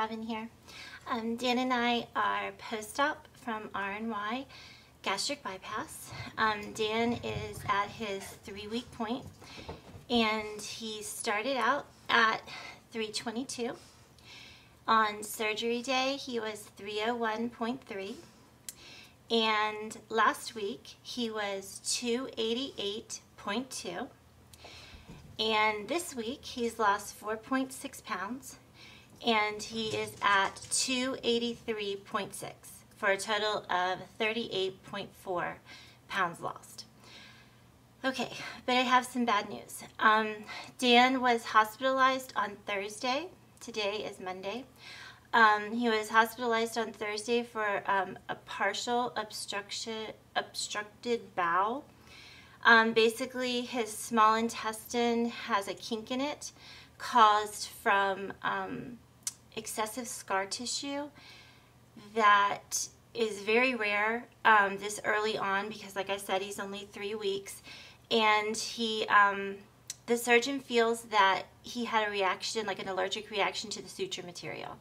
have in here. Dan and I are post-op from RNY gastric bypass. Dan is at his 3-week point, and he started out at 322. On surgery day, he was 301.3, and last week he was 288.2, and this week he's lost 4.6 pounds, and he is at 283.6 for a total of 38.4 pounds lost. Okay, but I have some bad news. Dan was hospitalized on Thursday. Today is Monday. He was hospitalized on Thursday for a partial obstructed bowel. Basically, his small intestine has a kink in it caused from excessive scar tissue that is very rare this early on because, like I said, he's only 3 weeks, and the surgeon feels that he had a reaction, like an allergic reaction to the suture material.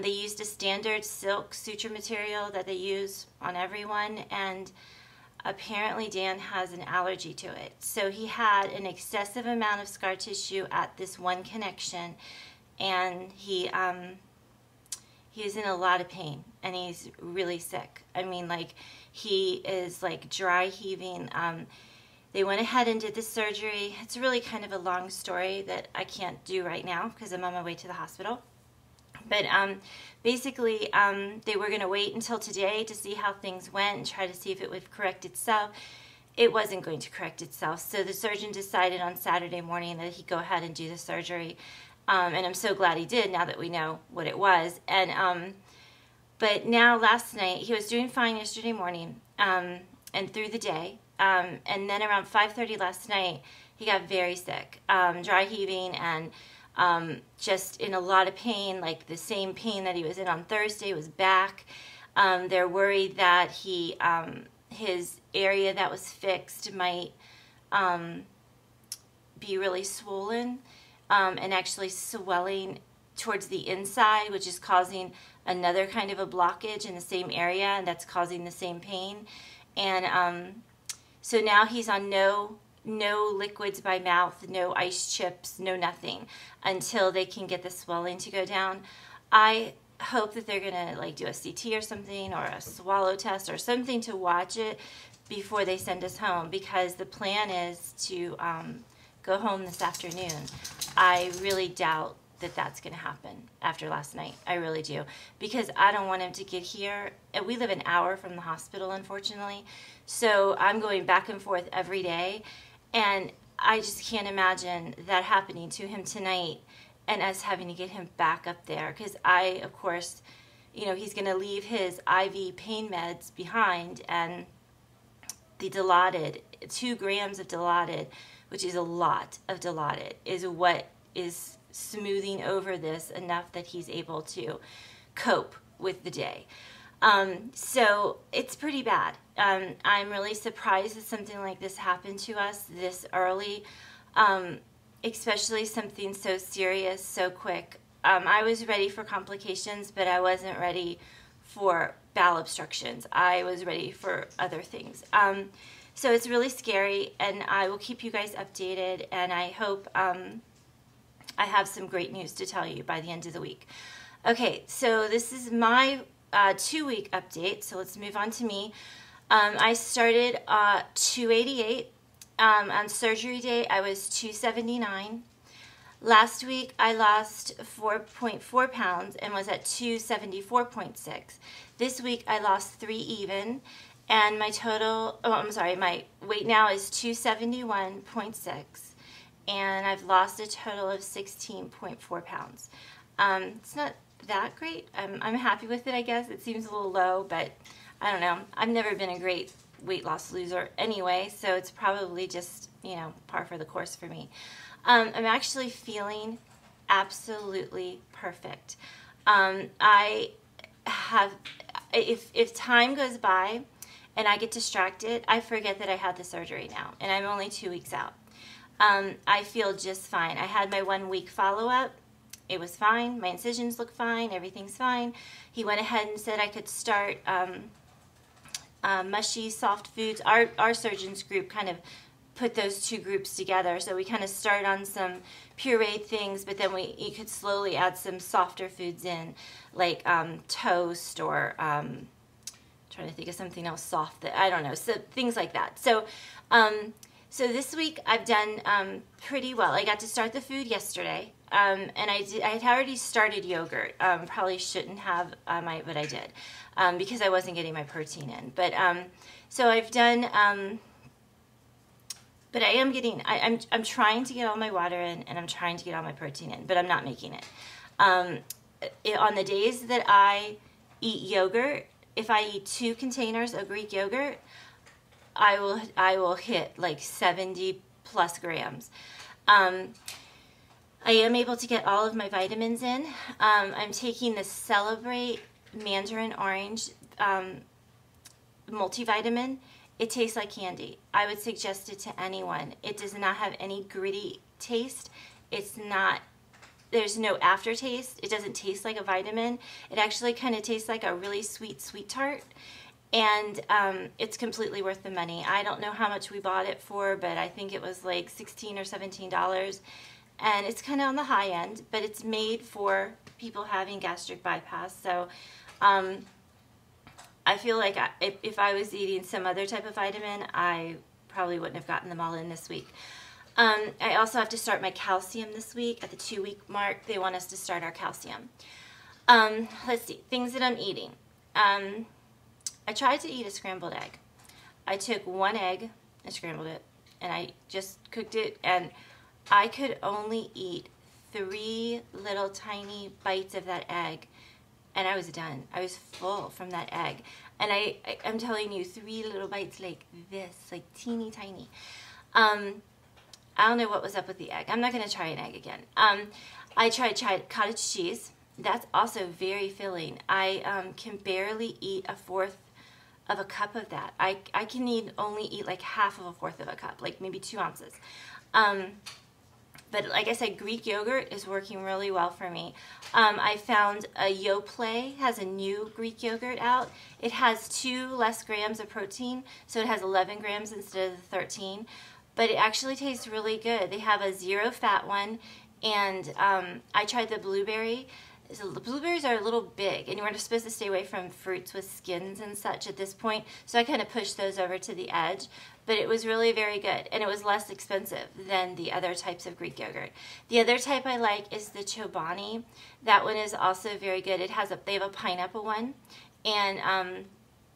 They used a standard silk suture material that they use on everyone, and apparently Dan has an allergy to it. So he had an excessive amount of scar tissue at this one connection, and he is in a lot of pain, and he's really sick. I mean, like, he is like dry heaving. They went ahead and did the surgery. It's really kind of a long story that I can't do right now because I'm on my way to the hospital. But basically, they were going to wait until today to see how things went and try to see if it would correct itself. It wasn't going to correct itself. So the surgeon decided on Saturday morning that he'd go ahead and do the surgery. And I'm so glad he did now that we know what it was. And but now last night, he was doing fine yesterday morning and through the day. And then around 5:30 last night, he got very sick, dry heaving, and just in a lot of pain, like the same pain that he was in on Thursday was back. They're worried that his area that was fixed might be really swollen and actually swelling towards the inside, which is causing another kind of a blockage in the same area, and that's causing the same pain. And so now he's on no liquids by mouth, no ice chips, no nothing until they can get the swelling to go down. I hope that they're gonna like do a CT or something, or a swallow test or something to watch it before they send us home, because the plan is to go home this afternoon. I really doubt that that's going to happen after last night. I really do, because I don't want him to get here. And we live an hour from the hospital, unfortunately, so I'm going back and forth every day, and I just can't imagine that happening to him tonight and us having to get him back up there, because of course, you know, he's going to leave his IV pain meds behind, and the Dilaudid, 2 grams of Dilaudid, which is a lot of Dilaudid, is what is smoothing over this enough that he's able to cope with the day. So it's pretty bad. I'm really surprised that something like this happened to us this early, especially something so serious so quick. I was ready for complications, but I wasn't ready for bowel obstructions. I was ready for other things. So it's really scary, and I will keep you guys updated, and I hope I have some great news to tell you by the end of the week. Okay, so this is my 2-week update, so let's move on to me. I started 288. On surgery day, I was 279. Last week, I lost 4.4 pounds and was at 274.6. This week, I lost 3 even, and my total, my weight now is 271.6. and I've lost a total of 16.4 pounds. It's not that great. I'm happy with it, I guess. It seems a little low, but I don't know. I've never been a great weight loss loser anyway, so it's probably just, you know, par for the course for me. I'm actually feeling absolutely perfect. If time goes by and I get distracted, I forget that I had the surgery now, and I'm only 2 weeks out. I feel just fine. I had my 1 week follow-up, It was fine. My incisions look fine. Everything's fine. He went ahead and said I could start mushy, soft foods. Our surgeon's group kind of put those two groups together. So we kind of start on some pureed things, but then you could slowly add some softer foods in, like toast or trying to think of something else soft that I don't know. So things like that. So so this week I've done pretty well. I got to start the food yesterday, and I had already started yogurt. Probably shouldn't have, but I did because I wasn't getting my protein in. But so I've done. But I am getting. I'm trying to get all my water in, and I'm trying to get all my protein in, but I'm not making it. On the days that I eat yogurt, if I eat 2 containers of Greek yogurt, I will hit like 70 plus grams. I am able to get all of my vitamins in. I'm taking the Celebrate Mandarin Orange multivitamin. It tastes like candy. I would suggest it to anyone. It does not have any gritty taste. There's no aftertaste. It doesn't taste like a vitamin. It actually kind of tastes like a really sweet tart. And it's completely worth the money. I don't know how much we bought it for, but I think it was like $16 or $17. And it's kind of on the high end, but it's made for people having gastric bypass. So I feel like if I was eating some other type of vitamin, I probably wouldn't have gotten them all in this week. I also have to start my calcium this week. At the 2-week mark, they want us to start our calcium. Let's see, things that I'm eating. I tried to eat a scrambled egg. I took 1 egg and scrambled it, and I just cooked it, and I could only eat 3 little tiny bites of that egg, and I was done. I was full from that egg. And I'm telling you, 3 little bites like this, like teeny tiny. I don't know what was up with the egg. I'm not going to try an egg again. I tried cottage cheese. That's also very filling. I can barely eat 1/4 of a cup of that. I can only eat like 1/2 of a 1/4 of a cup, like maybe 2 ounces. But like I said, Greek yogurt is working really well for me. I found Yoplait has a new Greek yogurt out. It has 2 less grams of protein, so it has 11 grams instead of the 13. But it actually tastes really good. They have a 0 fat one, and I tried the blueberry. So the blueberries are a little big, and you're supposed to stay away from fruits with skins and such at this point. So I kind of pushed those over to the edge, but it was really very good, and it was less expensive than the other types of Greek yogurt. The other type I like is the Chobani. That one is also very good. They have a pineapple one, and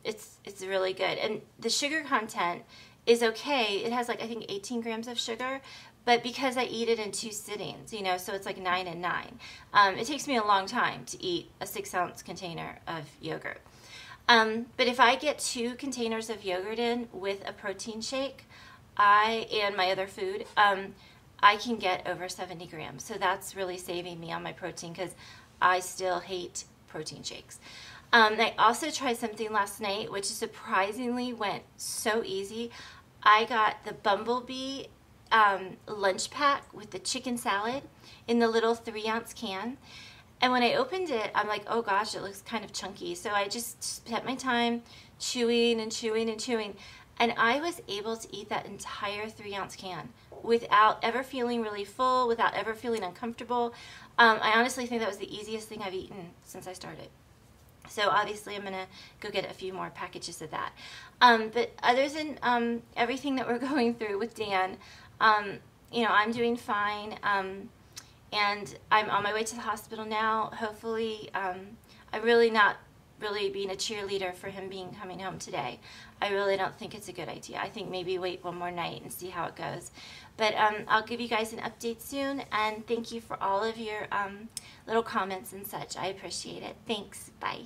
it's really good. And the sugar content is okay. It has like I think 18 grams of sugar. But because I eat it in 2 sittings, you know, so it's like 9 and 9. It takes me a long time to eat a 6-ounce container of yogurt. But if I get 2 containers of yogurt in with a protein shake, and my other food, I can get over 70 grams. So that's really saving me on my protein because I still hate protein shakes. I also tried something last night, which surprisingly went so easy. I got the Bumblebee lunch pack with the chicken salad in the little 3-ounce can, and when I opened it, I'm like, oh gosh, it looks kind of chunky. So I just spent my time chewing and chewing and chewing, and I was able to eat that entire 3-ounce can without ever feeling really full, without ever feeling uncomfortable. I honestly think that was the easiest thing I've eaten since I started. So obviously I'm gonna go get a few more packages of that. But other than everything that we're going through with Dan, you know, I'm doing fine, and I'm on my way to the hospital now. Hopefully, I'm really not being a cheerleader for him coming home today. I really don't think it's a good idea. I think maybe wait 1 more night and see how it goes. But I'll give you guys an update soon, and thank you for all of your little comments and such. I appreciate it. Thanks. Bye.